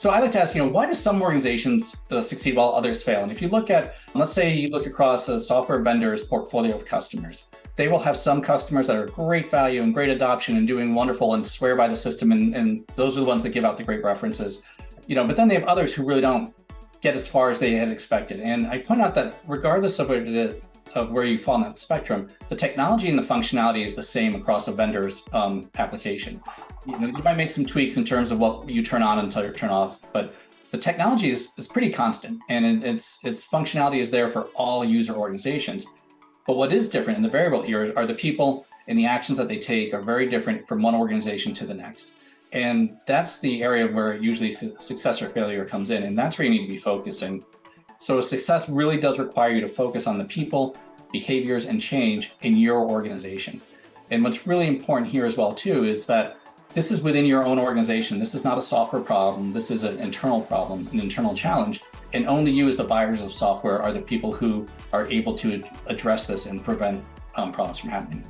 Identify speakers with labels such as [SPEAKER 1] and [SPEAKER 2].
[SPEAKER 1] So I like to ask, why do some organizations succeed while others fail? And if you look at, let's say you look across a software vendor's portfolio of customers, they will have some customers that are great value and great adoption and doing wonderful and swear by the system. And those are the ones that give out the great references, but then they have others who really don't get as far as they had expected. And I point out that regardless of where you fall on that spectrum, the technology and the functionality is the same across a vendor's application. You might make some tweaks in terms of what you turn on and turn off, but the technology is pretty constant, and its functionality is there for all user organizations. But what is different, and the variable here, are the people and the actions that they take are very different from one organization to the next. And that's the area where usually success or failure comes in, and that's where you need to be focusing. So success really does require you to focus on the people, behaviors, and change in your organization. And what's really important here as well too is that this is within your own organization. This is not a software problem. This is an internal problem, an internal challenge. And only you as the buyers of software are the people who are able to address this and prevent problems from happening.